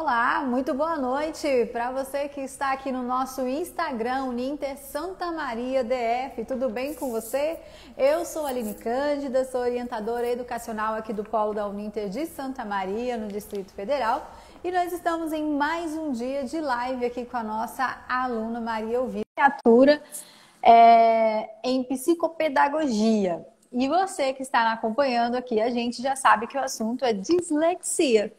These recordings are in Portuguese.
Olá, muito boa noite para você que está aqui no nosso Instagram, Uninter Santa Maria DF. Tudo bem com você? Eu sou a Aline Cândida, sou orientadora educacional aqui do Polo da Uninter de Santa Maria, no Distrito Federal. E nós estamos em mais um dia de live aqui com a nossa aluna Maria Elvira, licenciatura em psicopedagogia. E você que está acompanhando aqui, a gente já sabe que o assunto é dislexia.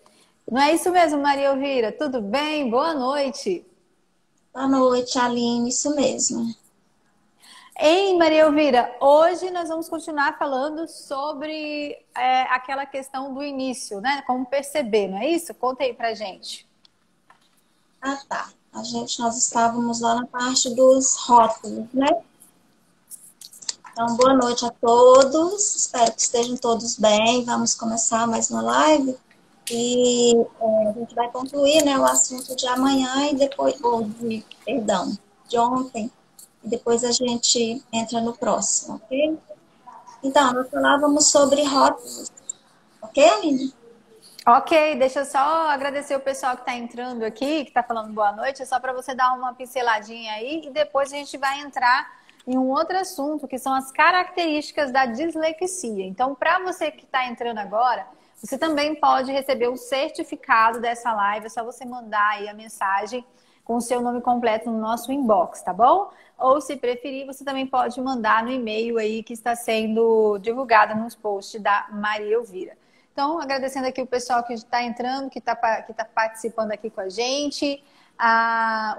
Não é isso mesmo, Maria Elvira? Tudo bem? Boa noite. Boa noite, Aline. Isso mesmo. Hein, Maria Elvira? Hoje nós vamos continuar falando sobre aquela questão do início, né? Como perceber, não é isso? Conta aí pra gente. Ah, tá. Nós estávamos lá na parte dos rótulos, né? Então, boa noite a todos. Espero que estejam todos bem. Vamos começar mais uma live. E a gente vai concluir, né, o assunto de amanhã e depois, de ontem. E depois a gente entra no próximo, ok? Então, nós falávamos sobre rótulos, ok, Aline? Ok, deixa eu só agradecer o pessoal que está entrando aqui, que está falando boa noite. É só para você dar uma pinceladinha aí e depois a gente vai entrar em um outro assunto, que são as características da dislexia. Então, para você que está entrando agora, você também pode receber o certificado dessa live. É só você mandar aí a mensagem com o seu nome completo no nosso inbox, tá bom? Ou, se preferir, você também pode mandar no e-mail aí que está sendo divulgado nos posts da Maria Elvira. Então, agradecendo aqui o pessoal que está entrando, que está participando aqui com a gente.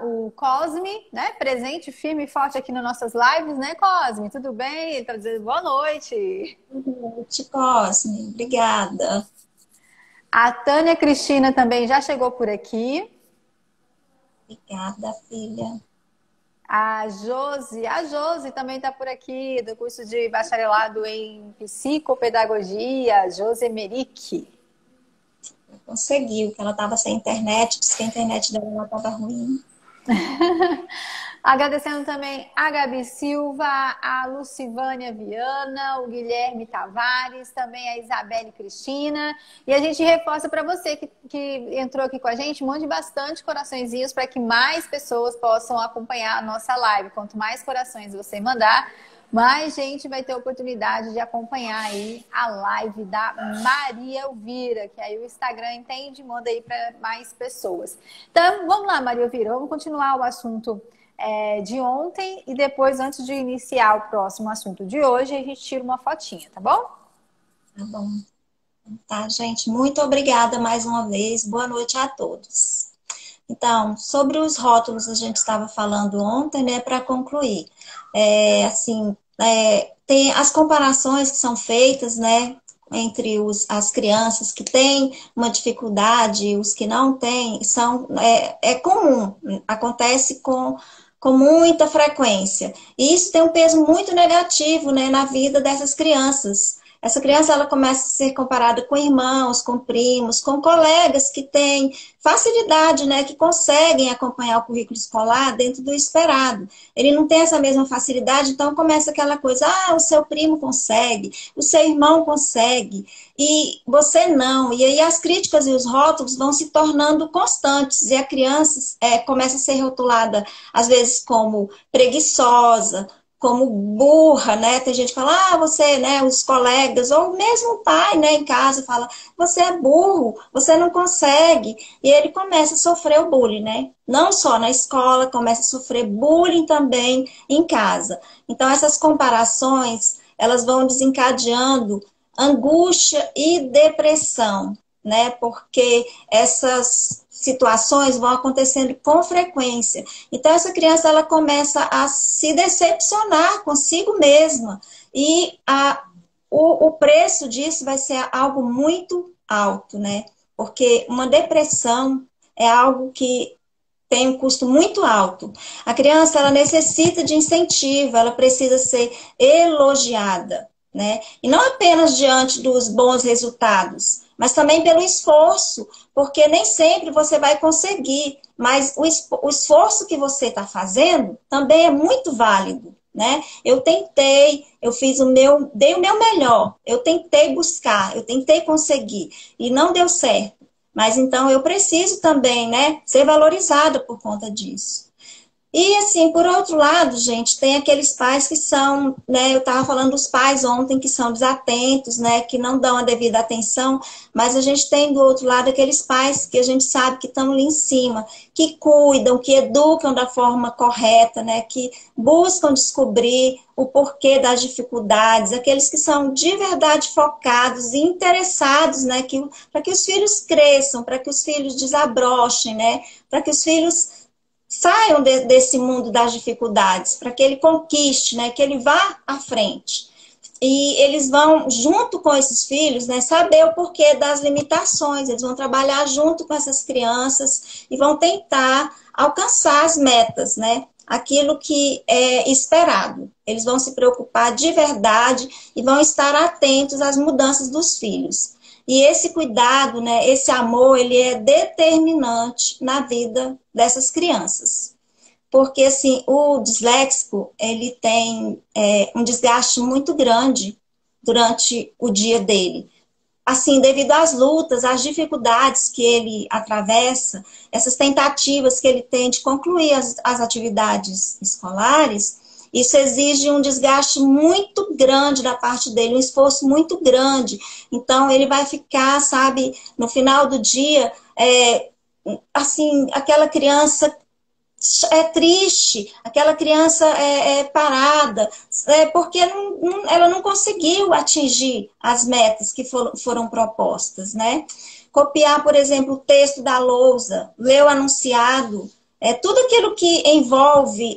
O Cosme, né? Presente firme e forte aqui nas nossas lives, né, Cosme? Tudo bem? Ele está dizendo boa noite. Boa noite, Cosme. Obrigada. A Tânia Cristina também já chegou por aqui. Obrigada, filha. A Josi também está por aqui, do curso de bacharelado em psicopedagogia, Josi Merick. Conseguiu, que ela estava sem internet, disse que a internet dela estava ruim. Agradecendo também a Gabi Silva, a Lucivânia Viana, o Guilherme Tavares, também a Isabelle Cristina. E a gente reforça para você que entrou aqui com a gente, mande bastante coraçõezinhos para que mais pessoas possam acompanhar a nossa live. Quanto mais corações você mandar, mais gente vai ter a oportunidade de acompanhar aí a live da Maria Elvira, que aí o Instagram entende e manda aí para mais pessoas. Então, vamos lá, Maria Elvira, vamos continuar o assunto de ontem e depois, antes de iniciar o próximo assunto de hoje, a gente tira uma fotinha, tá bom? Tá bom. Tá, gente, muito obrigada mais uma vez. Boa noite a todos. Então, sobre os rótulos a gente estava falando ontem, né, para concluir. Tem as comparações que são feitas, né, entre as crianças que têm uma dificuldade e os que não têm, é comum, acontece com muita frequência. E isso tem um peso muito negativo, né, na vida dessas crianças. Essa criança, ela começa a ser comparada com irmãos, com primos, com colegas que têm facilidade, né, que conseguem acompanhar o currículo escolar dentro do esperado. Ele não tem essa mesma facilidade, então começa aquela coisa, o seu primo consegue, o seu irmão consegue, e você não. E aí as críticas e os rótulos vão se tornando constantes, e a criança começa a ser rotulada, às vezes, como preguiçosa, como burra, né? Tem gente que fala, você, né, os colegas, ou mesmo o pai, né, em casa, fala, você é burro, você não consegue. E ele começa a sofrer o bullying, né? Não só na escola, começa a sofrer bullying também em casa. Então, essas comparações, elas vão desencadeando angústia e depressão, né? Porque essas situações vão acontecendo com frequência. Então, essa criança, ela começa a se decepcionar consigo mesma. E o preço disso vai ser algo muito alto, né? Porque uma depressão é algo que tem um custo muito alto. A criança, ela necessita de incentivo, ela precisa ser elogiada, né? E não apenas diante dos bons resultados, mas também pelo esforço, porque nem sempre você vai conseguir, mas o esforço que você está fazendo também é muito válido, né? Eu tentei, dei o meu melhor, eu tentei buscar, eu tentei conseguir, e não deu certo. Mas então eu preciso também, né, ser valorizada por conta disso. E assim, por outro lado, gente, tem aqueles pais que são, né, eu estava falando dos pais ontem que são desatentos, né, que não dão a devida atenção, mas a gente tem do outro lado aqueles pais que a gente sabe que estão ali em cima, que cuidam, que educam da forma correta, né, que buscam descobrir o porquê das dificuldades, aqueles que são de verdade focados e interessados, né, para que os filhos cresçam, para que os filhos desabrochem, né, para que os filhos saiam desse mundo das dificuldades, para que ele conquiste, né, que ele vá à frente. E eles vão, junto com esses filhos, né, saber o porquê das limitações, eles vão trabalhar junto com essas crianças e vão tentar alcançar as metas, né, aquilo que é esperado. Eles vão se preocupar de verdade e vão estar atentos às mudanças dos filhos. E esse cuidado, né, esse amor, ele é determinante na vida dessas crianças. Porque, assim, o disléxico, ele tem um desgaste muito grande durante o dia dele. Assim, devido às lutas, às dificuldades que ele atravessa, essas tentativas que ele tem de concluir as atividades escolares, isso exige um desgaste muito grande da parte dele, um esforço muito grande. Então, ele vai ficar, sabe, no final do dia, assim, aquela criança é triste, aquela criança é parada, porque ela não conseguiu atingir as metas que foram propostas, né? Copiar, por exemplo, o texto da lousa, ler o anunciado, tudo aquilo que envolve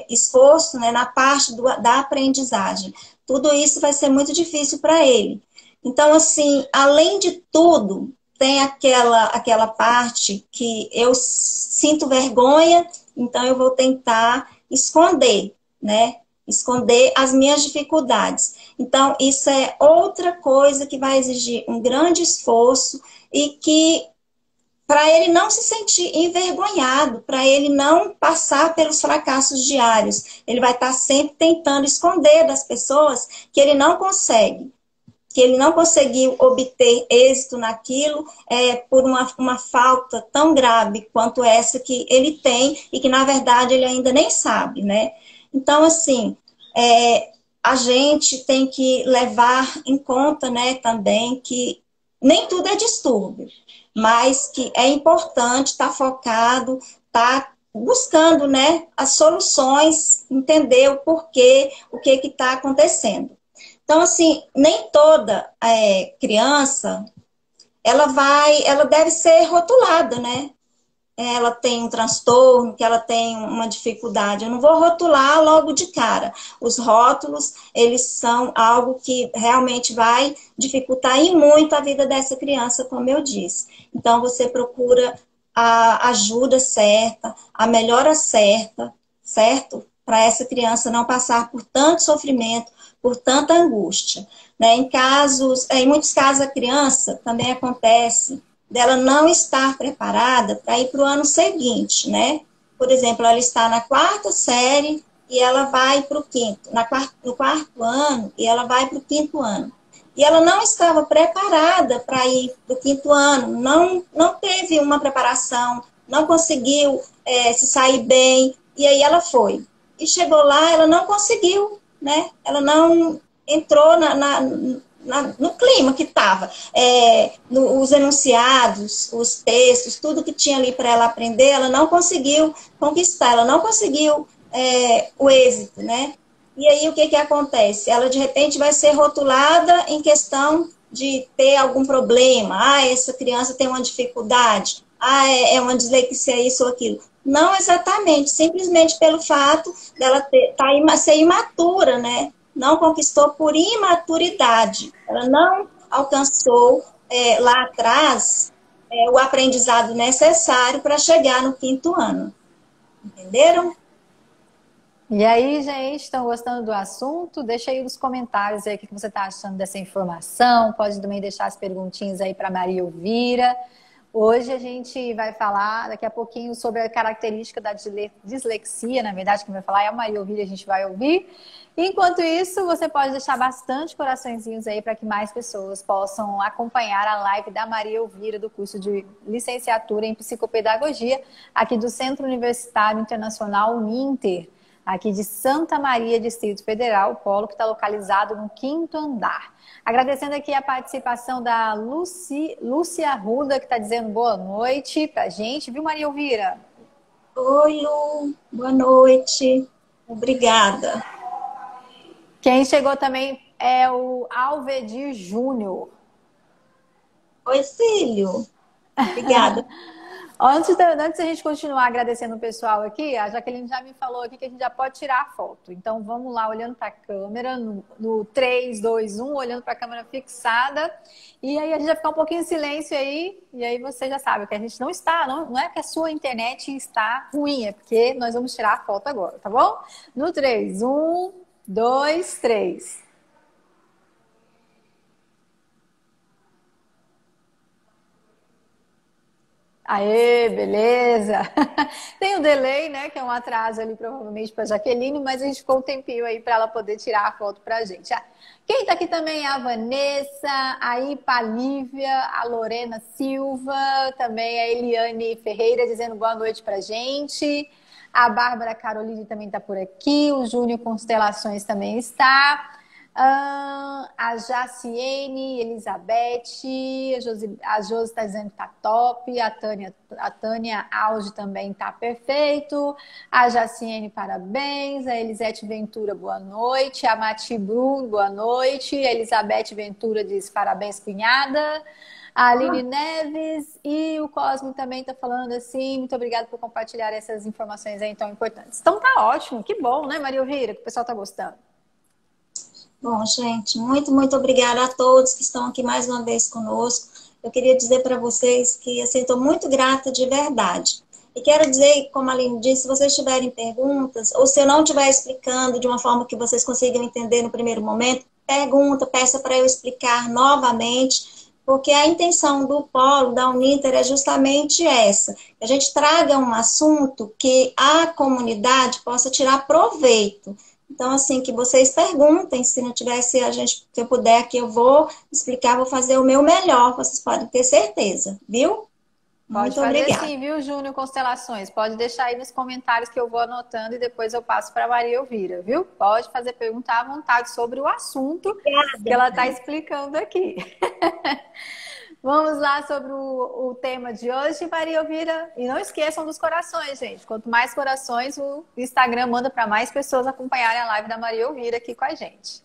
esforço, né, na parte da aprendizagem. Tudo isso vai ser muito difícil para ele. Então, assim, além de tudo, tem aquela parte que eu sinto vergonha, então eu vou tentar esconder, né? Esconder as minhas dificuldades. Então, isso é outra coisa que vai exigir um grande esforço e que, para ele não se sentir envergonhado, para ele não passar pelos fracassos diários, ele vai estar sempre tentando esconder das pessoas que ele não consegue, que ele não conseguiu obter êxito naquilo por uma falta tão grave quanto essa que ele tem e que, na verdade, ele ainda nem sabe, né? Então, assim, a gente tem que levar em conta, né, também que nem tudo é distúrbio, mas que é importante estar focado, estar buscando, né, as soluções, entender o porquê, o que está acontecendo. Então, assim, nem toda criança, ela deve ser rotulada, né? Ela tem um transtorno, que ela tem uma dificuldade. Eu não vou rotular logo de cara. Os rótulos, eles são algo que realmente vai dificultar e muito a vida dessa criança, como eu disse. Então, você procura a ajuda certa, a melhora certa, certo? Para essa criança não passar por tanto sofrimento, por tanta angústia. Né? Em muitos casos, a criança também acontece dela não estar preparada para ir para o ano seguinte, né? Por exemplo, ela está na 4ª série e ela vai para o 5º, no 4º ano e ela vai para o 5º ano. E ela não estava preparada para ir para o 5º ano, não teve uma preparação, não conseguiu se sair bem, e aí ela foi. E chegou lá, ela não conseguiu, né? Ela não entrou no clima que estava. Os enunciados, os textos, tudo que tinha ali para ela aprender, ela não conseguiu conquistar, ela não conseguiu o êxito, né? E aí o que acontece? Ela de repente vai ser rotulada em questão de ter algum problema. Ah, essa criança tem uma dificuldade. Ah, é uma dislexia, isso ou aquilo. Não exatamente, simplesmente pelo fato dela ser imatura, né? Não conquistou por imaturidade. Ela não alcançou lá atrás o aprendizado necessário para chegar no 5º ano. Entenderam? E aí, gente, estão gostando do assunto? Deixa aí nos comentários aí o que você está achando dessa informação. Pode também deixar as perguntinhas aí para Maria Elvira. Hoje a gente vai falar daqui a pouquinho sobre a característica da dislexia, na verdade, quem vai falar é a Maria Elvira, a gente vai ouvir. Enquanto isso, você pode deixar bastante coraçõezinhos aí para que mais pessoas possam acompanhar a live da Maria Elvira do curso de licenciatura em psicopedagogia aqui do Centro Universitário Internacional Uninter, aqui de Santa Maria, Distrito Federal, o polo que está localizado no 5º andar. Agradecendo aqui a participação da Lúcia Arruda, que está dizendo boa noite pra gente, viu, Maria Elvira? Oi, Lu, boa noite. Obrigada. Quem chegou também é o Alvedir Júnior. Oi, filho. Obrigada. Antes da gente continuar agradecendo o pessoal aqui, a Jaqueline já me falou aqui que a gente já pode tirar a foto. Então vamos lá, olhando para a câmera, no 3, 2, 1, olhando para a câmera fixada. E aí a gente vai ficar um pouquinho em silêncio aí, e aí você já sabe que a gente não está, não é que a sua internet está ruim, é porque nós vamos tirar a foto agora, tá bom? No 3, 1, 2, 3. Aê, beleza! Tem um delay, né? Que é um atraso ali, provavelmente, para a Jaqueline, mas a gente ficou um tempinho aí para ela poder tirar a foto para a gente. Quem está aqui também é a Vanessa, a Ipa Lívia, a Lorena Silva, também a Eliane Ferreira dizendo boa noite para a gente. A Bárbara Caroline também está por aqui, o Júnior Constelações também está. A Jaciene, Elizabeth, a Josi está dizendo que tá top, a Tânia Auge também tá perfeito, a Jaciene, parabéns, a Elisete Ventura, boa noite, a Mati Bruno, boa noite, a Elizabeth Ventura diz parabéns, cunhada, a Aline Neves e o Cosmo também está falando assim, muito obrigada por compartilhar essas informações aí tão importantes. Então tá ótimo, que bom, né, Maria Elvira, que o pessoal tá gostando. Bom, gente, muito obrigada a todos que estão aqui mais uma vez conosco. Eu queria dizer para vocês que assim, estou muito grata de verdade. E quero dizer, como a Aline disse, se vocês tiverem perguntas, ou se eu não estiver explicando de uma forma que vocês consigam entender no primeiro momento, pergunta, peça para eu explicar novamente, porque a intenção do polo, da Uninter, é justamente essa. Que a gente traga um assunto que a comunidade possa tirar proveito. Então, assim, que vocês perguntem, se não tivesse se eu puder aqui, eu vou explicar, vou fazer o meu melhor, vocês podem ter certeza, viu? Pode fazer sim, viu, Júnior Constelações? Pode deixar aí nos comentários que eu vou anotando e depois eu passo para a Maria Elvira, viu? Pode fazer pergunta à vontade sobre o assunto que ela está explicando aqui. Vamos lá sobre o tema de hoje, Maria Elvira. E não esqueçam dos corações, gente. Quanto mais corações, o Instagram manda para mais pessoas acompanharem a live da Maria Elvira aqui com a gente.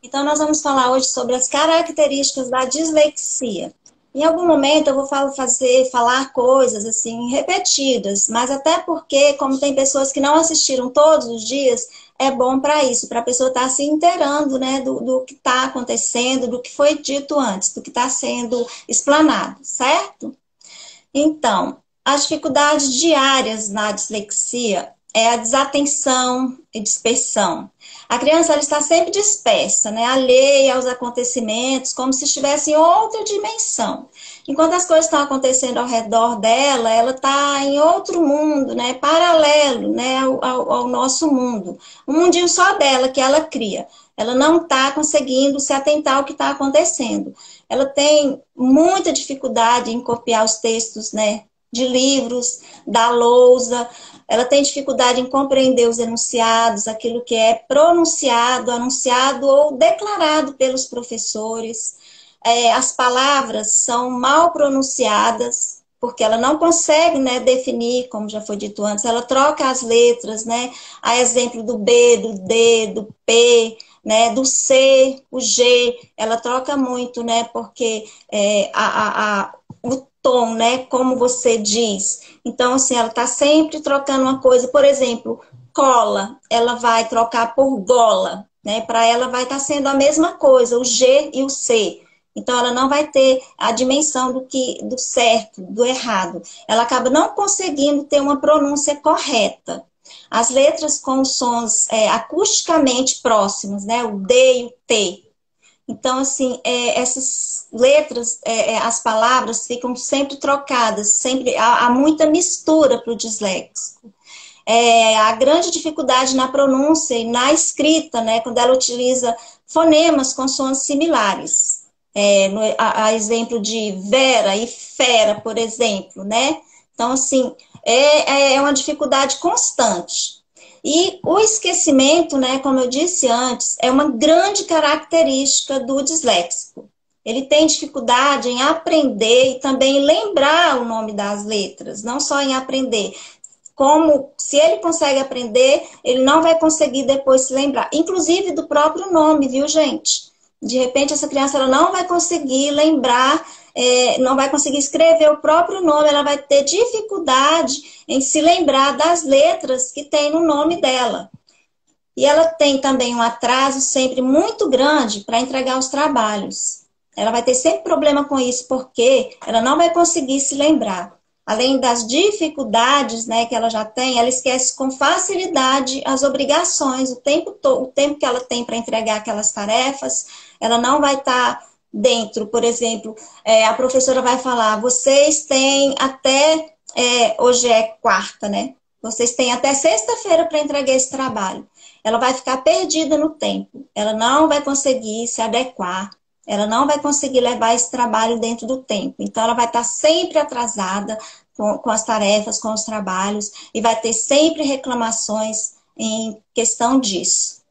Então, nós vamos falar hoje sobre as características da dislexia. Em algum momento eu vou falar coisas assim repetidas, mas até porque, como tem pessoas que não assistiram todos os dias, é bom para isso, para a pessoa estar se inteirando, né, do que está acontecendo, do que foi dito antes, do que está sendo explanado, certo? Então, as dificuldades diárias na dislexia é a desatenção e dispersão. A criança ela está sempre dispersa, né, alheia aos acontecimentos, como se estivesse em outra dimensão. Enquanto as coisas estão acontecendo ao redor dela, ela está em outro mundo, né, paralelo, né, ao nosso mundo. Um mundinho só dela que ela cria. Ela não está conseguindo se atentar ao que está acontecendo. Ela tem muita dificuldade em copiar os textos, né, de livros, da lousa. Ela tem dificuldade em compreender os enunciados, aquilo que é pronunciado, anunciado ou declarado pelos professores. As palavras são mal pronunciadas, porque ela não consegue, né, definir, como já foi dito antes, ela troca as letras, né, a exemplo do B, do D, do P, né, do C, o G, ela troca muito, né, porque o tom, né, como você diz. Então, assim, ela está sempre trocando uma coisa, por exemplo, cola, ela vai trocar por gola, né, para ela vai estar sendo a mesma coisa, o G e o C. Então, ela não vai ter a dimensão do certo, do errado. Ela acaba não conseguindo ter uma pronúncia correta. As letras com sons acusticamente próximos, né? O D e o T. Então, assim, essas letras, as palavras ficam sempre trocadas, sempre há muita mistura para o disléxico. A grande dificuldade na pronúncia e na escrita, né, quando ela utiliza fonemas com sons similares. A exemplo de Vera e Fera, por exemplo, né? Então, assim, é uma dificuldade constante. E o esquecimento, né, como eu disse antes, é uma grande característica do disléxico. Ele tem dificuldade em aprender e também lembrar o nome das letras, não só em aprender. Como, se ele consegue aprender, ele não vai conseguir depois se lembrar. Inclusive do próprio nome, viu, gente? De repente, essa criança ela não vai conseguir lembrar, não vai conseguir escrever o próprio nome, ela vai ter dificuldade em se lembrar das letras que tem no nome dela. E ela tem também um atraso sempre muito grande para entregar os trabalhos. Ela vai ter sempre problema com isso, porque ela não vai conseguir se lembrar. Além das dificuldades, né, que ela já tem, ela esquece com facilidade as obrigações, o tempo que ela tem para entregar aquelas tarefas, ela não vai estar dentro. Por exemplo, a professora vai falar, vocês têm até, hoje é quarta, né? Vocês têm até sexta-feira para entregar esse trabalho. Ela vai ficar perdida no tempo, ela não vai conseguir se adequar, ela não vai conseguir levar esse trabalho dentro do tempo. Então, ela vai estar sempre atrasada com as tarefas, com os trabalhos, e vai ter sempre reclamações em questão disso.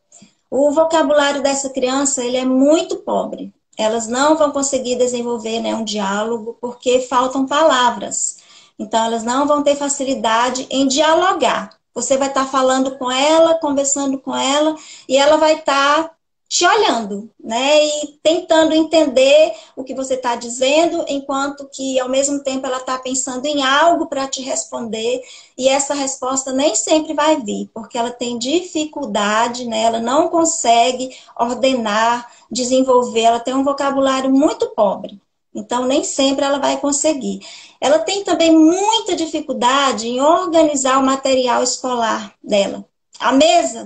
O vocabulário dessa criança, ele é muito pobre. Elas não vão conseguir desenvolver, né, um diálogo, porque faltam palavras. Então, elas não vão ter facilidade em dialogar. Você vai estar falando com ela, conversando com ela, e ela vai estar te olhando, né? E tentando entender o que você está dizendo, enquanto que, ao mesmo tempo, ela está pensando em algo para te responder, e essa resposta nem sempre vai vir, porque ela tem dificuldade, né? Ela não consegue ordenar, desenvolver, ela tem um vocabulário muito pobre. Então, nem sempre ela vai conseguir. Ela tem também muita dificuldade em organizar o material escolar dela. A mesa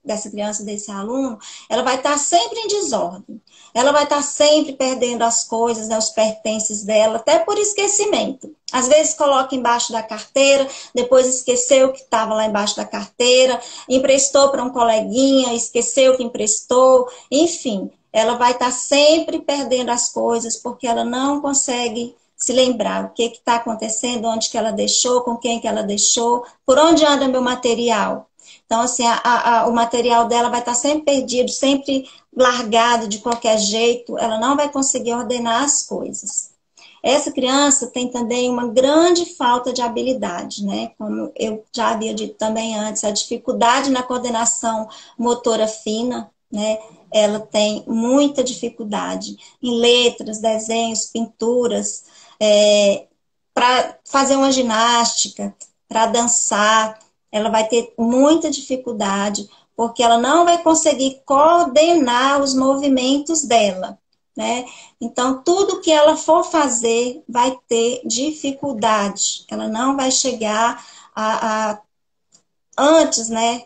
dessa criança, desse aluno, ela vai estar sempre em desordem. Ela vai estar sempre perdendo as coisas, né, os pertences dela, até por esquecimento. Às vezes coloca embaixo da carteira, depois esqueceu que estava lá embaixo da carteira, emprestou para um coleguinha, esqueceu que emprestou, enfim. Ela vai estar sempre perdendo as coisas, porque ela não consegue se lembrar o que está acontecendo, onde que ela deixou, com quem que ela deixou, por onde anda meu material. Então, assim, o material dela vai estar sempre perdido, sempre largado de qualquer jeito, ela não vai conseguir ordenar as coisas. Essa criança tem também uma grande falta de habilidade, né? Como eu já havia dito também antes, a dificuldade na coordenação motora fina, né? Ela tem muita dificuldade em letras, desenhos, pinturas, para fazer uma ginástica, para dançar. Ela vai ter muita dificuldade, porque ela não vai conseguir coordenar os movimentos dela, né? Então, tudo que ela for fazer vai ter dificuldade. Ela não vai chegar antes, né,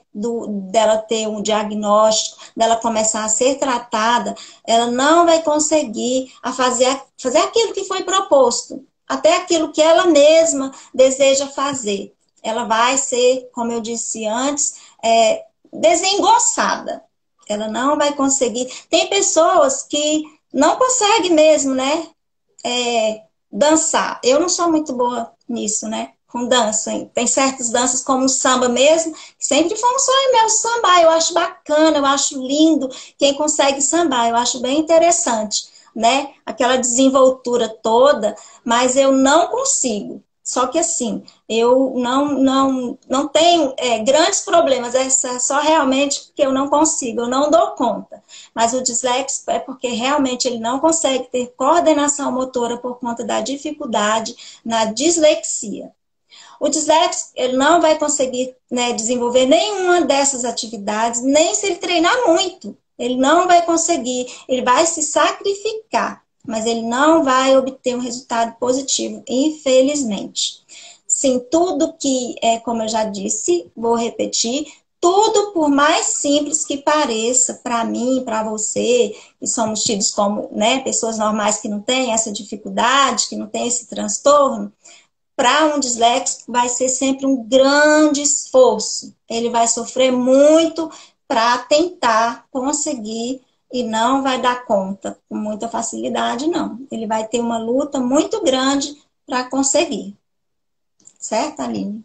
dela ter um diagnóstico, dela começar a ser tratada, ela não vai conseguir fazer aquilo que foi proposto, até aquilo que ela mesma deseja fazer. Ela vai ser, como eu disse antes, desengonçada. Ela não vai conseguir. Tem pessoas que não conseguem mesmo, né, dançar. Eu não sou muito boa nisso, né, com dança. Tem certas danças, como o samba mesmo, que sempre foi um sonho meu sambar. Eu acho bacana, eu acho lindo quem consegue sambar. Eu acho bem interessante, né, aquela desenvoltura toda, mas eu não consigo. Só que assim, eu não tenho grandes problemas, só realmente porque eu não consigo, eu não dou conta. Mas o disléxico é porque realmente ele não consegue ter coordenação motora por conta da dificuldade na dislexia. O disléxico, ele não vai conseguir, né, desenvolver nenhuma dessas atividades, nem se ele treinar muito. Ele não vai conseguir, ele vai se sacrificar, mas ele não vai obter um resultado positivo, infelizmente. Sim, tudo que, como eu já disse, vou repetir, tudo, por mais simples que pareça para mim, para você, que somos tidos como, né, pessoas normais que não têm essa dificuldade, que não têm esse transtorno, para um disléxico vai ser sempre um grande esforço. Ele vai sofrer muito para tentar conseguir e não vai dar conta com muita facilidade, não. Ele vai ter uma luta muito grande para conseguir. Certo, Aline?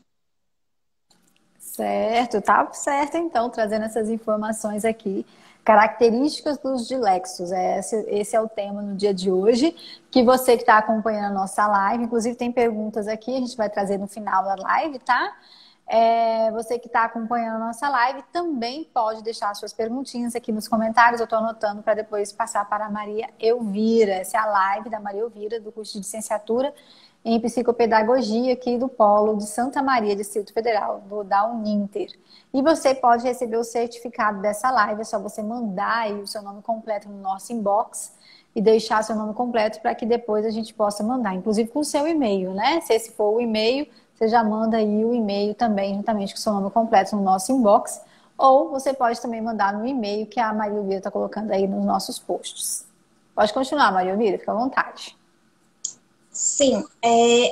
Certo, tá certo então, trazendo essas informações aqui. Características dos dilexos, esse é o tema no dia de hoje, que você que está acompanhando a nossa live, inclusive tem perguntas aqui, a gente vai trazer no final da live, tá? Você que está acompanhando a nossa live também pode deixar suas perguntinhas aqui nos comentários, eu estou anotando para depois passar para a Maria Elvira. Essa é a live da Maria Elvira, do curso de licenciatura em psicopedagogia aqui do Polo de Santa Maria, Distrito Federal, da Uninter. E você pode receber o certificado dessa live, é só você mandar aí o seu nome completo no nosso inbox e deixar seu nome completo para que depois a gente possa mandar, inclusive com o seu e-mail, né? Se esse for o e-mail, você já manda aí o e-mail também, juntamente com o seu nome completo no nosso inbox, ou você pode também mandar no e-mail que a Maria Elvira está colocando aí nos nossos posts. Pode continuar, Maria Elvira, fica à vontade. Sim,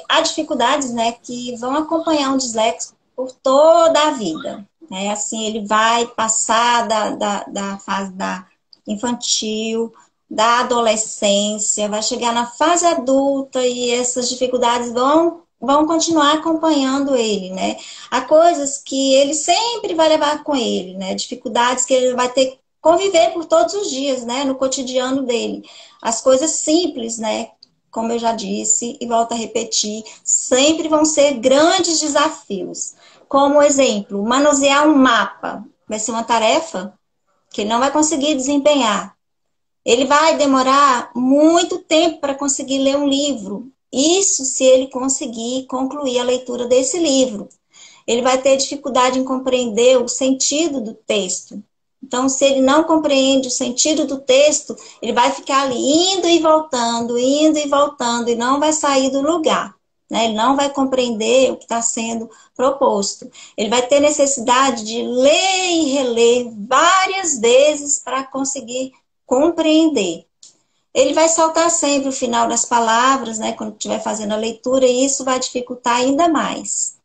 há dificuldades, né, que vão acompanhar um disléxico por toda a vida. Né? Assim, ele vai passar da fase da infantil, da adolescência, vai chegar na fase adulta e essas dificuldades vão continuar acompanhando ele, né? Há coisas que ele sempre vai levar com ele, né? Dificuldades que ele vai ter que conviver por todos os dias, né? No cotidiano dele. As coisas simples, né? Como eu já disse e volto a repetir, sempre vão ser grandes desafios. Como exemplo, manusear um mapa vai ser uma tarefa que ele não vai conseguir desempenhar. Ele vai demorar muito tempo para conseguir ler um livro. Isso se ele conseguir concluir a leitura desse livro. Ele vai ter dificuldade em compreender o sentido do texto. Então, se ele não compreende o sentido do texto, ele vai ficar ali indo e voltando, e não vai sair do lugar. Né? Ele não vai compreender o que está sendo proposto. Ele vai ter necessidade de ler e reler várias vezes para conseguir compreender. Ele vai saltar sempre o final das palavras, né, quando estiver fazendo a leitura, e isso vai dificultar ainda mais.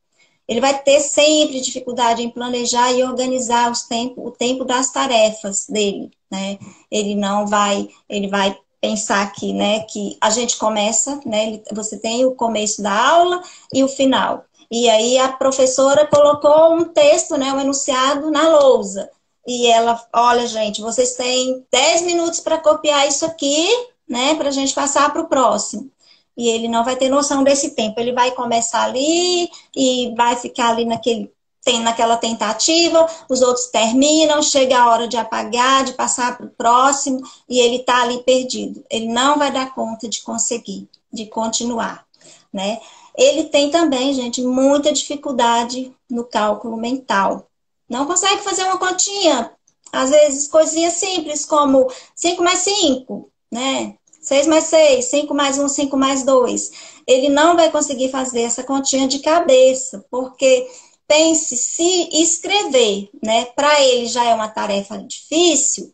Ele vai ter sempre dificuldade em planejar e organizar o tempo das tarefas dele, né? Ele vai pensar que, né, que a gente começa, né, você tem o começo da aula e o final. E aí a professora colocou um texto, né, um enunciado na lousa. E ela, olha, gente, vocês têm 10 minutos para copiar isso aqui, né, para a gente passar para o próximo. E ele não vai ter noção desse tempo. Ele vai começar ali e vai ficar ali naquela tentativa, os outros terminam, chega a hora de apagar, de passar para o próximo, e ele está ali perdido. Ele não vai dar conta de conseguir, de continuar, né? Ele tem também, gente, muita dificuldade no cálculo mental. Não consegue fazer uma continha. Às vezes, coisinhas simples, como 5 mais 5, né? 6 mais 6, 5 mais 1, 5 mais 2. Ele não vai conseguir fazer essa continha de cabeça, porque pense, se escrever, né, para ele já é uma tarefa difícil,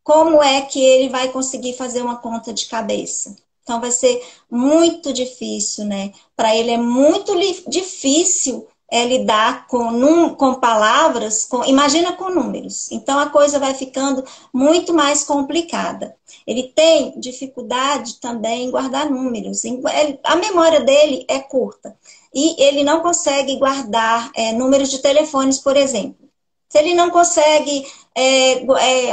como é que ele vai conseguir fazer uma conta de cabeça? Então vai ser muito difícil, né? Para ele é muito difícil lidar com palavras, imagina com números. Então a coisa vai ficando muito mais complicada. Ele tem dificuldade também em guardar números. A memória dele é curta. E ele não consegue guardar números de telefones, por exemplo. Se ele não consegue,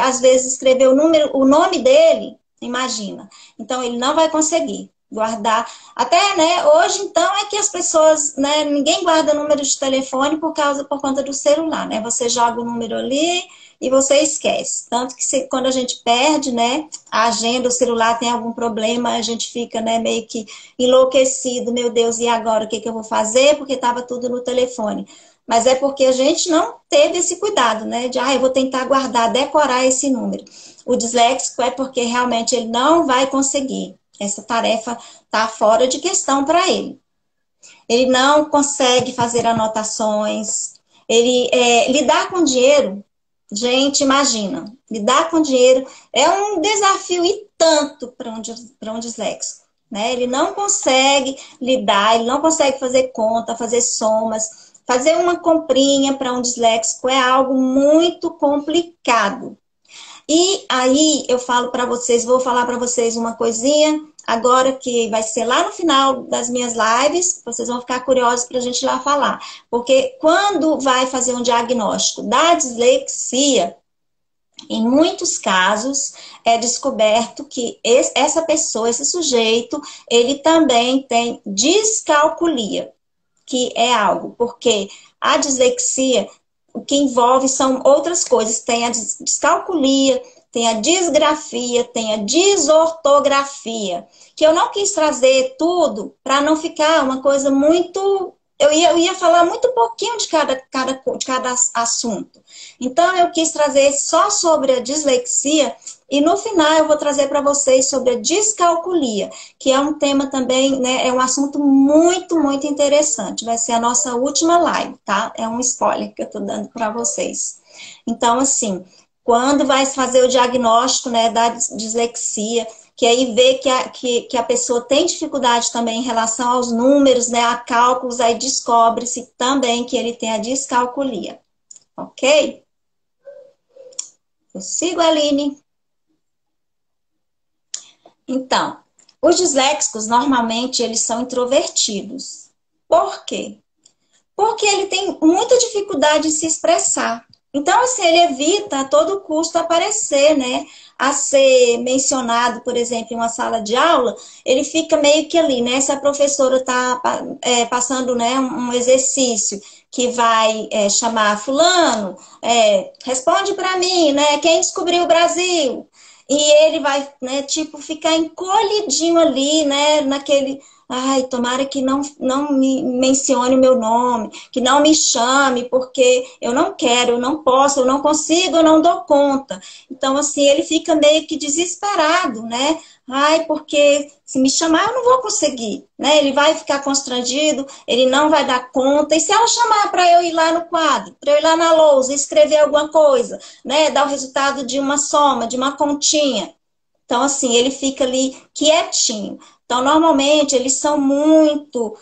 às vezes, escrever o nome dele, imagina. Então, ele não vai conseguir guardar. Até, né, hoje, então, é que as pessoas, né, ninguém guarda número de telefone por conta do celular, né? Você joga o número ali e você esquece. Tanto que quando a gente perde, né, a agenda, o celular tem algum problema, a gente fica, né, meio que enlouquecido. Meu Deus, e agora? O que eu vou fazer? Porque estava tudo no telefone. Mas é porque a gente não teve esse cuidado, né? De, eu vou tentar guardar, decorar esse número. O disléxico é porque realmente ele não vai conseguir. Essa tarefa está fora de questão para ele. Ele não consegue fazer anotações, Lidar com dinheiro, gente, imagina, lidar com dinheiro é um desafio e tanto para um disléxico, né? Ele não consegue lidar, ele não consegue fazer conta, fazer somas. Fazer uma comprinha para um disléxico é algo muito complicado. E aí eu falo para vocês, vou falar para vocês uma coisinha agora que vai ser lá no final das minhas lives, vocês vão ficar curiosos para a gente ir lá falar. Porque quando vai fazer um diagnóstico da dislexia, em muitos casos é descoberto que essa pessoa, esse sujeito, ele também tem descalculia, que é algo, porque a dislexia, o que envolve são outras coisas. Tem a descalculia, tem a disgrafia, tem a desortografia, que eu não quis trazer tudo para não ficar uma coisa muito... Eu ia falar muito pouquinho de cada assunto. Então, eu quis trazer só sobre a dislexia e no final eu vou trazer para vocês sobre a descalculia, que é um tema também, né, é um assunto muito, muito interessante. Vai ser a nossa última live, tá? É um spoiler que eu tô dando para vocês. Então, assim, quando vai fazer o diagnóstico, né, da dislexia, que aí vê que a pessoa tem dificuldade também em relação aos números, né, a cálculos, aí descobre-se também que ele tem a descalculia. Ok? Eu sigo, Aline. Então, os disléxicos, normalmente, eles são introvertidos. Por quê? Porque ele tem muita dificuldade em se expressar. Então, assim, ele evita a todo custo aparecer, né? A ser mencionado, por exemplo, em uma sala de aula, ele fica meio que ali, né? Se a professora está passando, né, um exercício que vai chamar fulano, responde para mim, né? Quem descobriu o Brasil? E ele vai, né, tipo, ficar encolhidinho ali, né, naquele... Ai, tomara que não me mencione o meu nome, que não me chame, porque eu não quero, eu não posso, eu não consigo, eu não dou conta. Então, assim, ele fica meio que desesperado, né? Ai, porque se me chamar eu não vou conseguir, né? Ele vai ficar constrangido, ele não vai dar conta. E se ela chamar para eu ir lá no quadro, para eu ir lá na lousa, escrever alguma coisa, né? Dar o resultado de uma soma, de uma continha. Então, assim, ele fica ali quietinho. Então, normalmente, eles são muito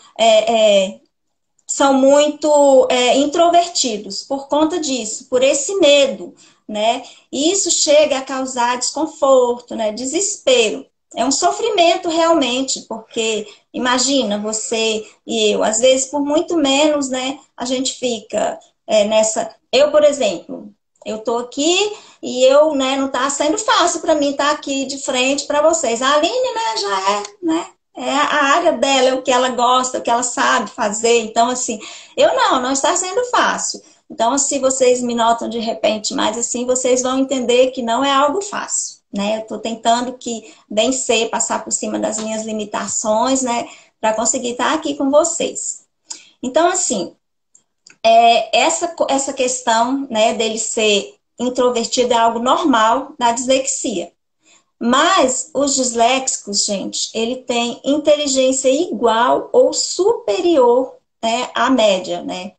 introvertidos por conta disso, por esse medo, né? E isso chega a causar desconforto, né? Desespero. É um sofrimento realmente, porque imagina você e eu, às vezes por muito menos, né? A gente fica nessa. Eu, por exemplo, eu tô aqui e eu, né, não tá sendo fácil para mim estar aqui de frente para vocês. A Aline, né, já é, né? É a área dela, é o que ela gosta, o que ela sabe fazer. Então, assim, eu não está sendo fácil. Então, se vocês me notam de repente mais assim, vocês vão entender que não é algo fácil, né? Eu estou tentando que vencer, passar por cima das minhas limitações, né? Para conseguir estar aqui com vocês. Então, assim, essa questão, né, dele ser introvertido é algo normal da dislexia. Mas os disléxicos, gente, ele tem inteligência igual ou superior, né, à média, né?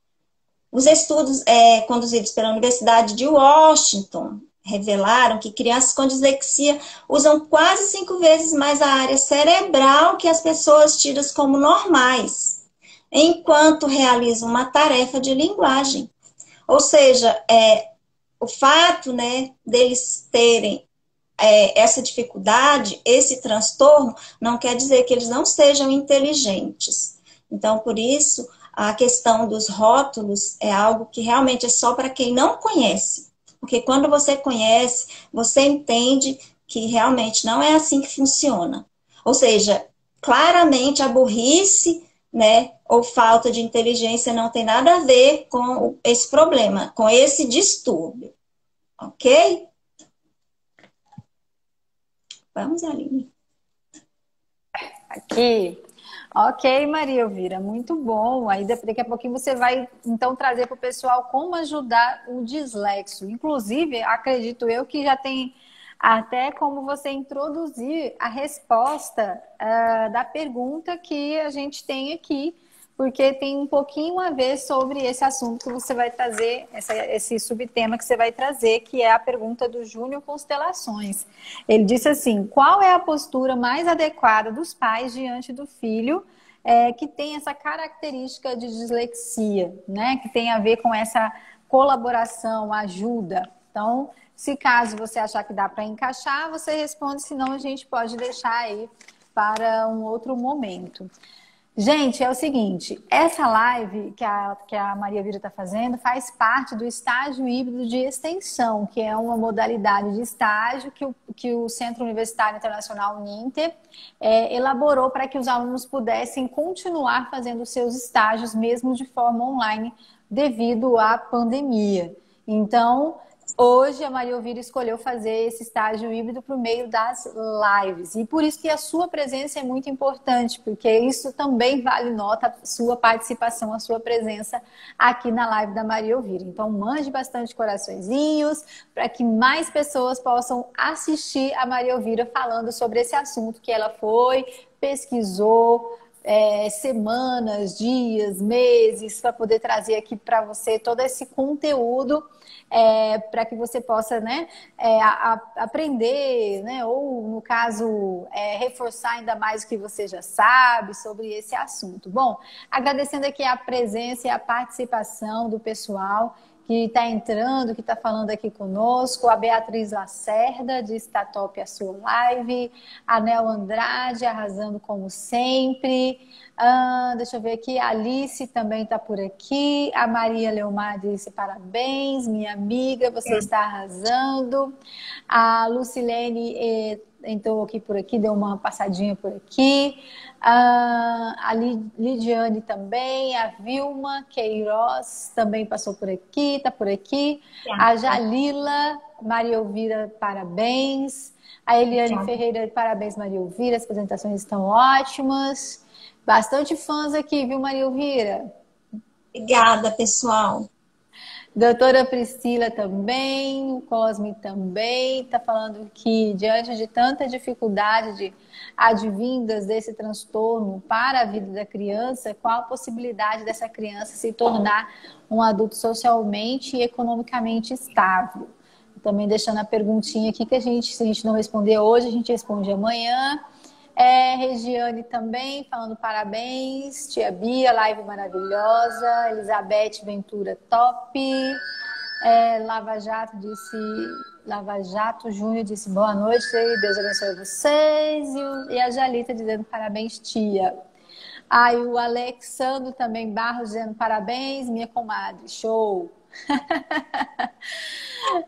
Os estudos conduzidos pela Universidade de Washington revelaram que crianças com dislexia usam quase 5 vezes mais a área cerebral que as pessoas tidas como normais, enquanto realizam uma tarefa de linguagem. Ou seja, o fato, né, deles terem essa dificuldade, esse transtorno, não quer dizer que eles não sejam inteligentes. Então, por isso, a questão dos rótulos é algo que realmente é só para quem não conhece. Porque quando você conhece, você entende que realmente não é assim que funciona. Ou seja, claramente a burrice, né, ou falta de inteligência não tem nada a ver com esse problema, com esse distúrbio. Ok? Vamos, Aline. Aqui. Ok, Maria Elvira, muito bom. Aí daqui a pouquinho você vai então trazer para o pessoal como ajudar o dislexo. Inclusive, acredito eu que já tem até como você introduzir a resposta da pergunta que a gente tem aqui porque tem um pouquinho a ver sobre esse assunto que você vai trazer, esse subtema que você vai trazer, que é a pergunta do Júnior Constelações. Ele disse assim: qual é a postura mais adequada dos pais diante do filho que tem essa característica de dislexia, né? Que tem a ver com essa colaboração, ajuda. Então, se caso você achar que dá para encaixar, você responde, senão a gente pode deixar aí para um outro momento. Gente, é o seguinte, essa live que a Maria Vira está fazendo faz parte do estágio híbrido de extensão, que é uma modalidade de estágio que o Centro Universitário Internacional Uninter elaborou para que os alunos pudessem continuar fazendo seus estágios, mesmo de forma online, devido à pandemia. Então, hoje a Maria Elvira escolheu fazer esse estágio híbrido por meio das lives. E por isso que a sua presença é muito importante, porque isso também vale nota, a sua participação, a sua presença aqui na live da Maria Elvira. Então, mande bastante coraçõezinhos para que mais pessoas possam assistir a Maria Elvira falando sobre esse assunto que ela foi, pesquisou, semanas, dias, meses, para poder trazer aqui para você todo esse conteúdo para que você possa, né, aprender, né, ou no caso reforçar ainda mais o que você já sabe sobre esse assunto. Bom, agradecendo aqui a presença e a participação do pessoal que está entrando, que está falando aqui conosco, a Beatriz Lacerda, de Está Top a sua live, a Nel Andrade, arrasando como sempre, deixa eu ver aqui, a Alice também está por aqui, a Maria Leomar disse parabéns, minha amiga, você está arrasando, a Lucilene entrou aqui por aqui, deu uma passadinha por aqui, a Lidiane também, a Vilma Queiroz também passou por aqui, está por aqui, a Jalila, Maria Elvira, parabéns, a Eliane Ferreira, parabéns Maria Elvira, as apresentações estão ótimas, bastante fãs aqui, viu Maria Elvira? Obrigada, pessoal. Doutora Priscila também, o Cosme também, está falando que diante de tanta dificuldade de advindas desse transtorno para a vida da criança, qual a possibilidade dessa criança se tornar um adulto socialmente e economicamente estável? Também deixando a perguntinha aqui que se a gente não responder hoje, a gente responde amanhã. Regiane também, falando parabéns. Tia Bia, live maravilhosa. Elizabeth Ventura, top. Lava Jato Júnior disse boa noite, Deus abençoe vocês. E a Jalita dizendo parabéns, tia. Aí o Alexandro também Barros dizendo parabéns, minha comadre, show.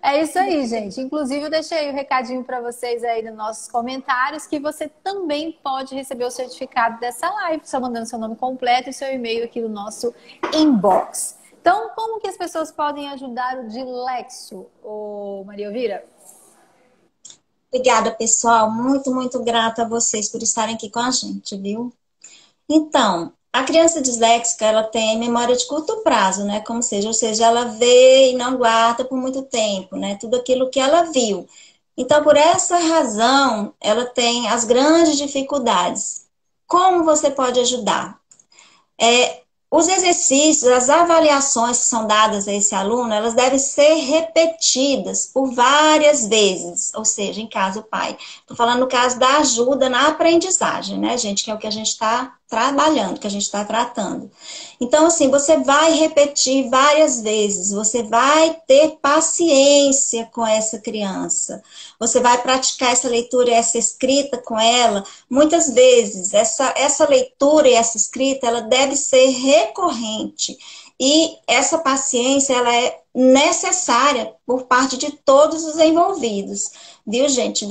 É isso aí, gente. Inclusive, eu deixei o recadinho para vocês aí nos nossos comentários que você também pode receber o certificado dessa live, só mandando seu nome completo e seu e-mail aqui no nosso inbox. Então, como que as pessoas podem ajudar o Dilexo, Maria Elvira? Obrigada, pessoal. Muito, muito grata a vocês por estarem aqui com a gente, viu? Então, a criança disléxica, ela tem memória de curto prazo, né? Como seja, ou seja, ela vê e não guarda por muito tempo, né? Tudo aquilo que ela viu. Então, por essa razão, ela tem as grandes dificuldades. Como você pode ajudar? Os exercícios, as avaliações que são dadas a esse aluno, elas devem ser repetidas por várias vezes, ou seja, em casa o pai. Estou falando no caso da ajuda na aprendizagem, né, gente? Que é o que a gente está trabalhando, que a gente está tratando. Então, assim, você vai repetir várias vezes, você vai ter paciência com essa criança, você vai praticar essa leitura e essa escrita com ela. Muitas vezes, essa leitura e essa escrita, ela deve ser recorrente. E essa paciência, ela é necessária por parte de todos os envolvidos. Viu, gente?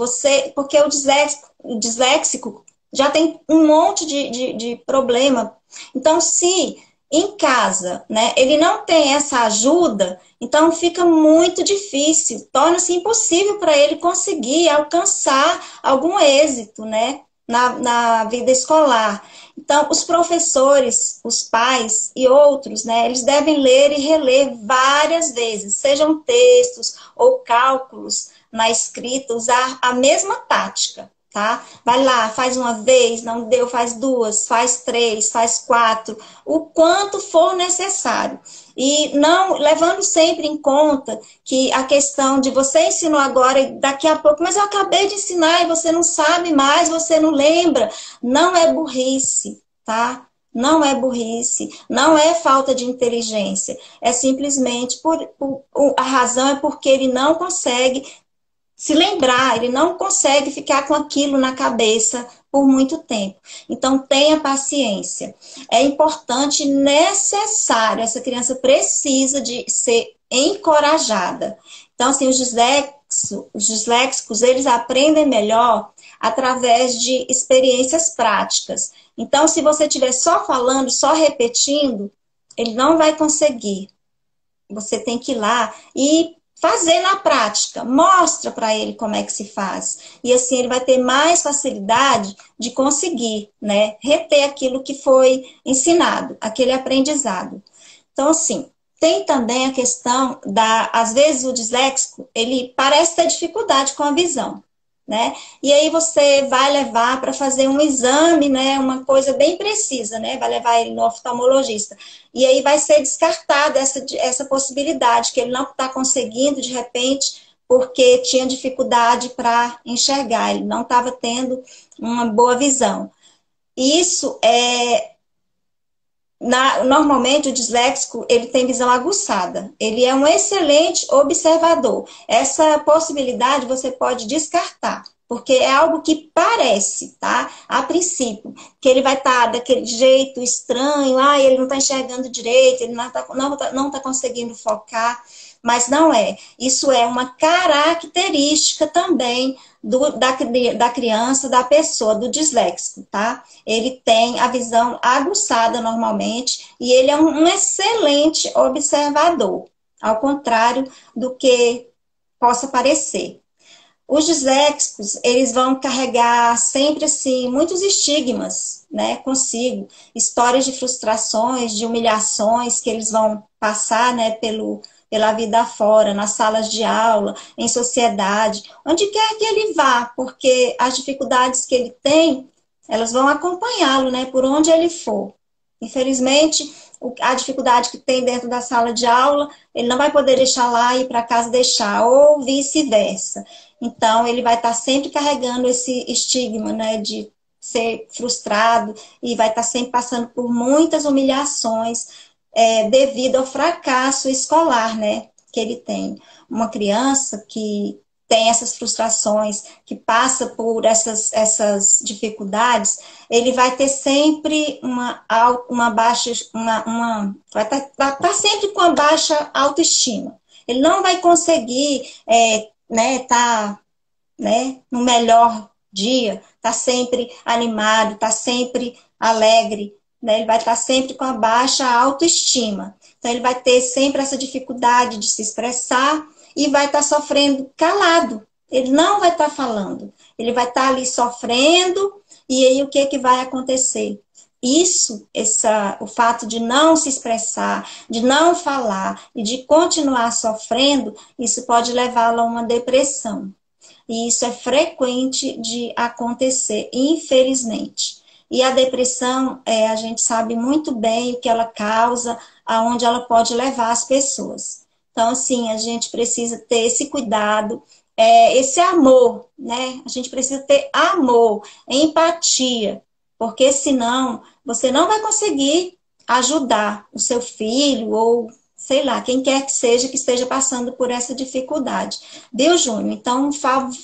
Porque o disléxico já tem um monte de problema. Então, se em casa, né, ele não tem essa ajuda, então fica muito difícil, torna-se impossível para ele conseguir alcançar algum êxito, né, na vida escolar. Então, os professores, os pais e outros, né, eles devem ler e reler várias vezes, sejam textos ou cálculos na escrita, usar a mesma tática. tá? Vai lá, faz uma vez, não deu, faz duas, faz três, faz quatro, o quanto for necessário. E não levando sempre em conta que a questão de você ensinou agora e daqui a pouco, mas eu acabei de ensinar e você não sabe mais, você não lembra, não é burrice, tá? Não é burrice, não é falta de inteligência, é simplesmente a razão é porque ele não consegue se lembrar, ele não consegue ficar com aquilo na cabeça por muito tempo. Então, tenha paciência. É importante, necessário, essa criança precisa de ser encorajada. Então, assim, os disléxicos, eles aprendem melhor através de experiências práticas. Então, se você estiver só falando, só repetindo, ele não vai conseguir. Você tem que ir lá e fazer na prática, mostra para ele como é que se faz. E assim ele vai ter mais facilidade de conseguir, né, reter aquilo que foi ensinado, aquele aprendizado. Então, assim, tem também a questão às vezes o disléxico, ele parece ter dificuldade com a visão, né? E aí você vai levar para fazer um exame, né? Uma coisa bem precisa, né? Vai levar ele no oftalmologista. E aí vai ser descartada essa possibilidade, que ele não está conseguindo, de repente, porque tinha dificuldade para enxergar, ele não estava tendo uma boa visão. Isso é normalmente o disléxico ele tem visão aguçada, ele é um excelente observador. Essa possibilidade você pode descartar, porque é algo que parece, tá? A princípio, que ele vai estar daquele jeito estranho, ele não está enxergando direito, ele não tá conseguindo focar, mas não é. Isso é uma característica também da criança, da pessoa, do disléxico, tá? Ele tem a visão aguçada normalmente e ele é um excelente observador, ao contrário do que possa parecer. Os disléxicos, eles vão carregar sempre, assim, muitos estigmas, né, consigo. Histórias de frustrações, de humilhações que eles vão passar, né, pela vida fora, nas salas de aula, em sociedade, onde quer que ele vá, porque as dificuldades que ele tem, elas vão acompanhá-lo, né, por onde ele for. Infelizmente, a dificuldade que tem dentro da sala de aula, ele não vai poder deixar lá e ir para casa deixar, ou vice-versa. Então, ele vai estar sempre carregando esse estigma, né, de ser frustrado e vai estar sempre passando por muitas humilhações devido ao fracasso escolar, né, que ele tem. Uma criança que tem essas frustrações, que passa por essas dificuldades, ele vai ter sempre uma baixa, vai estar sempre com a baixa autoestima. Ele não vai conseguir tá no melhor dia, tá sempre animado, tá sempre alegre, né? Ele vai estar sempre com a baixa autoestima. Então, ele vai ter sempre essa dificuldade de se expressar e vai estar sofrendo calado. Ele não vai estar falando. Ele vai estar ali sofrendo e aí o que vai acontecer? O fato de não se expressar, de não falar e de continuar sofrendo, isso pode levá-lo a uma depressão. E isso é frequente de acontecer, infelizmente. E a depressão, a gente sabe muito bem o que ela causa, aonde ela pode levar as pessoas. Então, assim, a gente precisa ter esse cuidado, esse amor, né? A gente precisa ter amor, empatia, porque senão você não vai conseguir ajudar o seu filho ou sei lá, quem quer que esteja passando por essa dificuldade. Viu, Júnior? Então,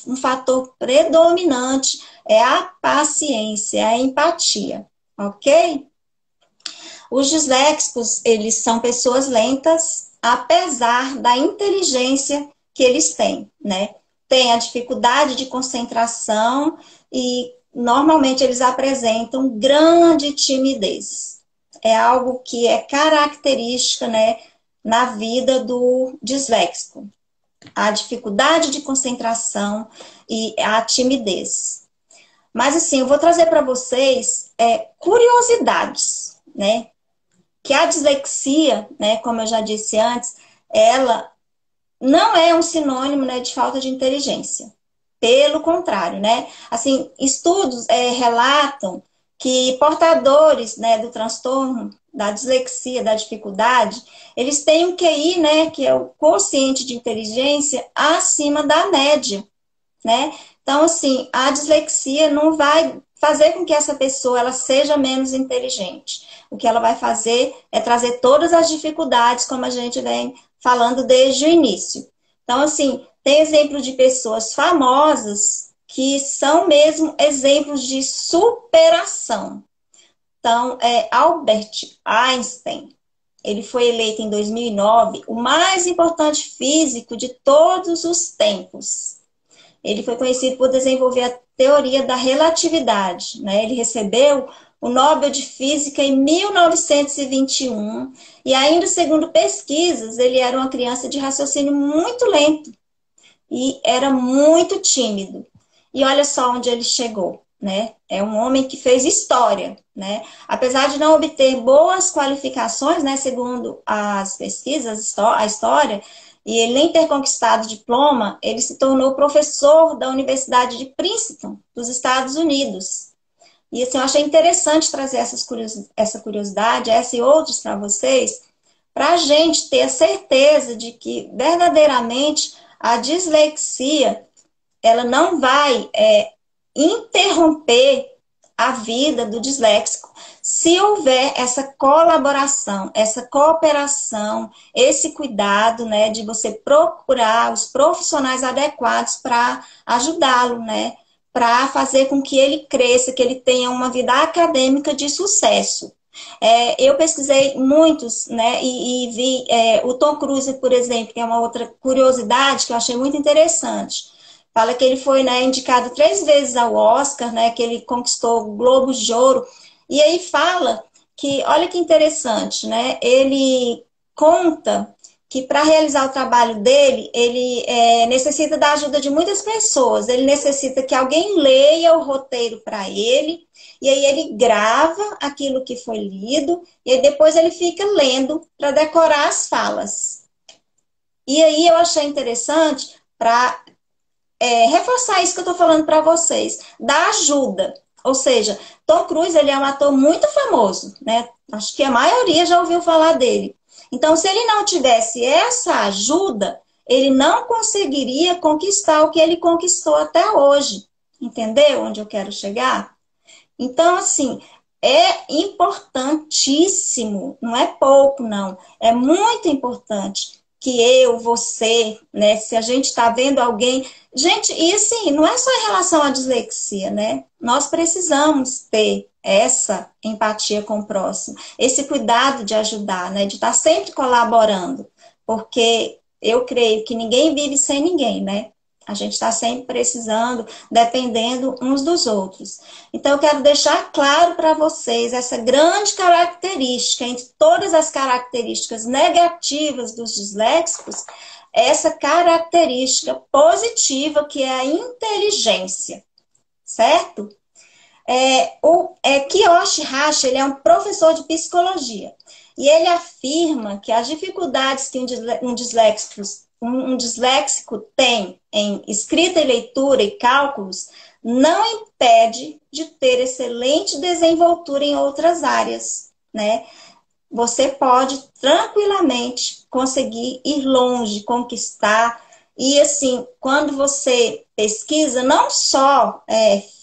um fator predominante é a paciência, a empatia, ok? Os disléxicos, eles são pessoas lentas, apesar da inteligência que eles têm, né? Tem a dificuldade de concentração e, normalmente, eles apresentam grande timidez. É algo que é característica, né, na vida do disléxico. A dificuldade de concentração e a timidez. Mas assim, eu vou trazer para vocês curiosidades, né? Que a dislexia, né, como eu já disse antes, ela não é um sinônimo, né, de falta de inteligência. Pelo contrário, né? Assim, estudos relatam que portadores, né, do transtorno, da dislexia, da dificuldade, eles têm um QI, né, que é o quociente de inteligência, acima da média, né? Então, assim, a dislexia não vai fazer com que essa pessoa ela seja menos inteligente. O que ela vai fazer é trazer todas as dificuldades, como a gente vem falando desde o início. Então, assim, tem exemplo de pessoas famosas que são mesmo exemplos de superação. Então, Albert Einstein, ele foi eleito em 2009 o mais importante físico de todos os tempos. Ele foi conhecido por desenvolver a teoria da relatividade, né? Ele recebeu o Nobel de Física em 1921 e ainda, segundo pesquisas, ele era uma criança de raciocínio muito lento e era muito tímido. E olha só onde ele chegou, né? É um homem que fez história, né? Apesar de não obter boas qualificações, né, segundo as pesquisas, a história, e ele nem ter conquistado diploma, ele se tornou professor da Universidade de Princeton, dos Estados Unidos. E assim, eu achei interessante trazer essa curiosidade, essa e outros para vocês, para a gente ter a certeza de que verdadeiramente a dislexia ela não vai interromper a vida do disléxico se houver essa colaboração, essa cooperação, esse cuidado, né, de você procurar os profissionais adequados para ajudá-lo, né, para fazer com que ele cresça, que ele tenha uma vida acadêmica de sucesso. Eu pesquisei muitos, né, e vi o Tom Cruise, por exemplo, que é uma outra curiosidade que eu achei muito interessante. Fala que ele foi, né, indicado 3 vezes ao Oscar, né, que ele conquistou o Globo de Ouro. E aí fala que, olha que interessante, né, ele conta que para realizar o trabalho dele, ele necessita da ajuda de muitas pessoas. Ele necessita que alguém leia o roteiro para ele, e aí ele grava aquilo que foi lido, e aí depois ele fica lendo para decorar as falas. E aí eu achei interessante para reforçar isso que eu estou falando para vocês, da ajuda. Ou seja, Tom Cruise ele é um ator muito famoso, né? Acho que a maioria já ouviu falar dele. Então, se ele não tivesse essa ajuda, ele não conseguiria conquistar o que ele conquistou até hoje. Entendeu onde eu quero chegar? Então, assim, é importantíssimo, não é pouco, não. É muito importante que eu, você, né, se a gente está vendo alguém... Gente, e assim, não é só em relação à dislexia, né? Nós precisamos ter essa empatia com o próximo, esse cuidado de ajudar, né, de estar sempre colaborando, porque eu creio que ninguém vive sem ninguém, né? A gente está sempre precisando, dependendo uns dos outros. Então, eu quero deixar claro para vocês essa grande característica, entre todas as características negativas dos disléxicos, essa característica positiva que é a inteligência, certo? Kiyoshi Hashi, ele é um professor de psicologia, e ele afirma que as dificuldades que um disléxico tem em escrita e leitura e cálculos não impede de ter excelente desenvoltura em outras áreas, né? Você pode tranquilamente conseguir ir longe, conquistar. E assim, quando você pesquisa, não só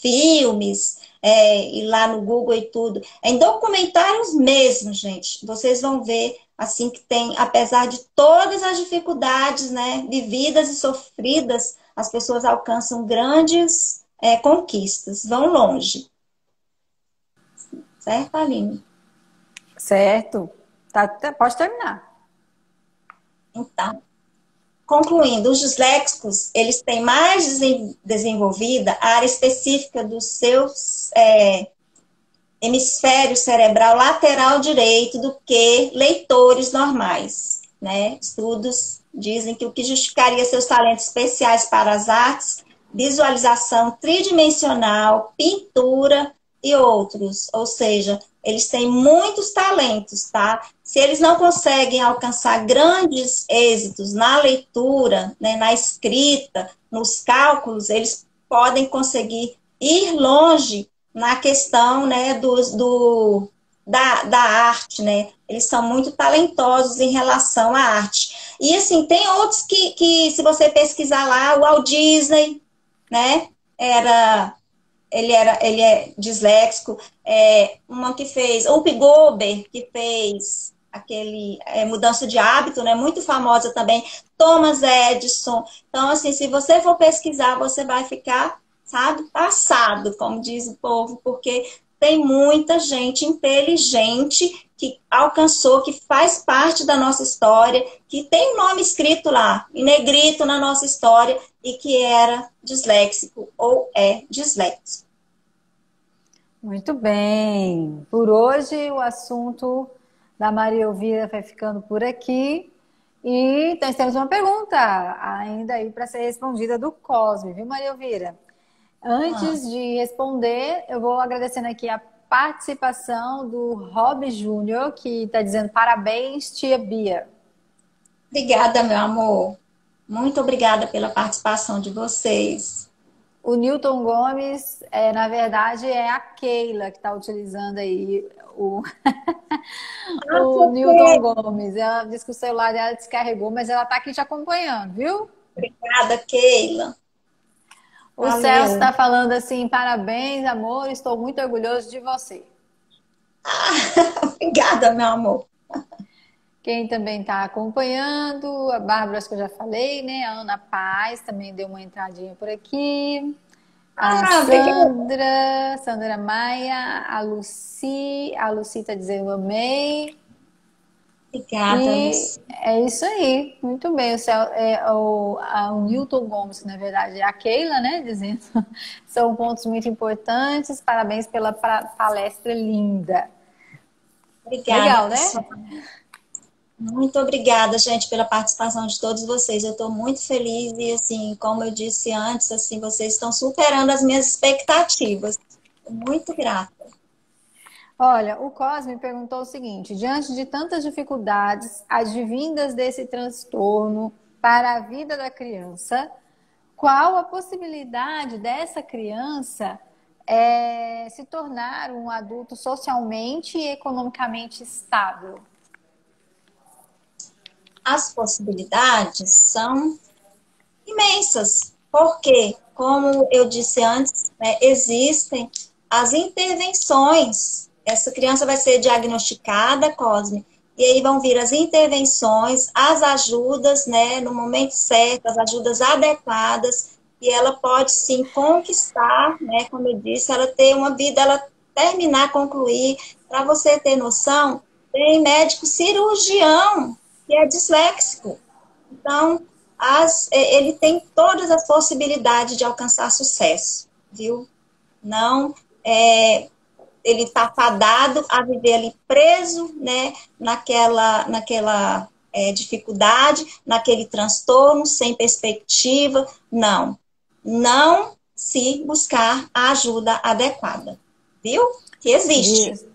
filmes, ir lá no Google e tudo, em documentários mesmo, gente, vocês vão ver assim que tem, apesar de todas as dificuldades, né, vividas e sofridas, as pessoas alcançam grandes conquistas, vão longe. Certo, Aline? Certo. Pode terminar. Então, concluindo, os disléxicos, eles têm mais desenvolvida a área específica dos seus hemisfério cerebral lateral direito do que leitores normais, né? Estudos dizem que o que justificaria seus talentos especiais para as artes, visualização tridimensional, pintura e outros, ou seja, eles têm muitos talentos, tá? Se eles não conseguem alcançar grandes êxitos na leitura, né, na escrita, nos cálculos, eles podem conseguir ir longe na questão, né, da arte, né? Eles são muito talentosos em relação à arte. E, assim, tem outros que se você pesquisar lá, o Walt Disney, né? Ele é disléxico. Uma que fez, o Whoopi Goldberg, que fez aquele Mudança de Hábito, né? Muito famosa também. Thomas Edison. Então, assim, se você for pesquisar, você vai ficar, sabe, passado, como diz o povo, porque tem muita gente inteligente que alcançou, que faz parte da nossa história, que tem o nome escrito lá, em negrito na nossa história, e que era disléxico ou é disléxico. Muito bem. Por hoje, o assunto da Maria Elvira vai ficando por aqui. E nós temos uma pergunta ainda aí para ser respondida do Cosme, viu, Maria Elvira? Antes de responder, eu vou agradecendo aqui a participação do Rob Júnior, que está dizendo parabéns, tia Bia. Obrigada, meu amor. Muito obrigada pela participação de vocês. O Newton Gomes, na verdade, é a Keila que está utilizando aí o Newton Gomes. Ela disse que o celular dela descarregou, mas ela está aqui te acompanhando, viu? Obrigada, Keila. O Celso está falando assim, parabéns, amor, estou muito orgulhoso de você. Obrigada, meu amor. Quem também está acompanhando, a Bárbara, que eu já falei, né? A Ana Paz também deu uma entradinha por aqui. A Sandra Maia, a Lucy está dizendo amei. Obrigada, Lucy. É isso aí, muito bem. O Newton Gomes, na verdade, é a Keila, né? Dizendo, são pontos muito importantes, parabéns pela palestra linda. Obrigada. Legal, né? Muito obrigada, gente, pela participação de todos vocês. Eu estou muito feliz e, assim, como eu disse antes, assim, vocês estão superando as minhas expectativas. Muito grata. Olha, o Cosme perguntou o seguinte: diante de tantas dificuldades advindas desse transtorno para a vida da criança, qual a possibilidade dessa criança se tornar um adulto socialmente e economicamente estável? As possibilidades são imensas, porque, como eu disse antes, né, existem as intervenções. Essa criança vai ser diagnosticada, Cosme, e aí vão vir as intervenções, as ajudas, né, no momento certo, as ajudas adequadas, e ela pode sim conquistar, né, como eu disse, ela ter uma vida, ela terminar, concluir. Para você ter noção, tem médico cirurgião que é disléxico. Então, ele tem todas as possibilidades de alcançar sucesso, viu? Não, ele está fadado a viver ali preso, né, naquela dificuldade, naquele transtorno, sem perspectiva. Não se buscar a ajuda adequada, viu? Que existe.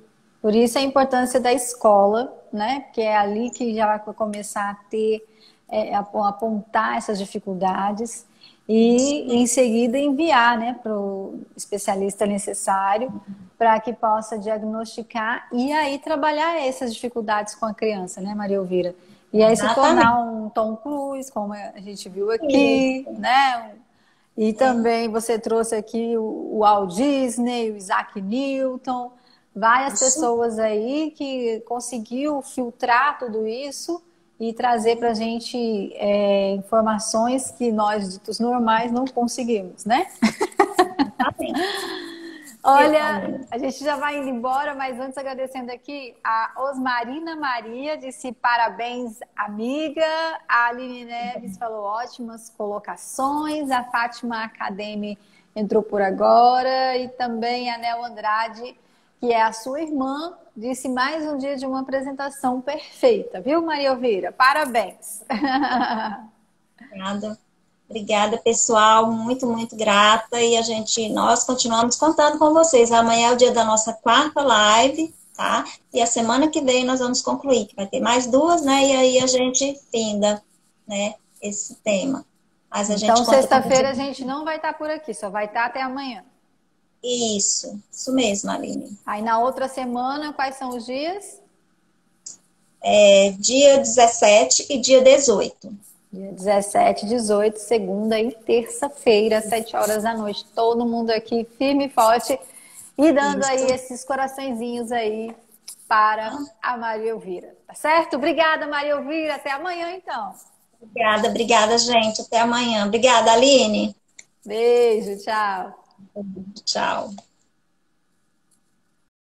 Por isso a importância da escola, né? Porque é ali que já vai começar a ter, apontar essas dificuldades e em seguida enviar, né, para o especialista necessário para que possa diagnosticar e aí trabalhar essas dificuldades com a criança, né, Maria Elvira? E aí se tornar um Tom Cruise, como a gente viu aqui, né? E também você trouxe aqui o Walt Disney, o Isaac Newton, várias pessoas aí que conseguiu filtrar tudo isso e trazer para a gente informações que nós, ditos normais, não conseguimos, né? Olha, a gente já vai indo embora, mas antes agradecendo aqui a Osmarina Maria, disse parabéns, amiga. A Aline Neves falou ótimas colocações. A Fátima Academy entrou por agora. E também a Nel Andrade, que é a sua irmã, disse mais um dia de uma apresentação perfeita, viu, Maria Elvira? Parabéns. Obrigada, pessoal. Muito, muito grata. E nós continuamos contando com vocês. Amanhã é o dia da nossa 4ª live. tá? E a semana que vem nós vamos concluir, que vai ter mais duas, né? E aí a gente finda, né, esse tema. Mas a Então, gente conta com sexta-feira a gente não vai estar por aqui, só vai estar até amanhã. isso mesmo, Aline. Aí na outra semana, quais são os dias? Dia 17 e dia 18. Dia 17, 18, segunda e terça-feira, 7 horas da noite. Todo mundo aqui firme e forte e dando aí Isso. esses coraçõezinhos aí para a Maria Elvira. Tá certo? Obrigada, Maria Elvira. Até amanhã, então. Obrigada, gente. Até amanhã. Obrigada, Aline. Beijo, tchau. Tchau.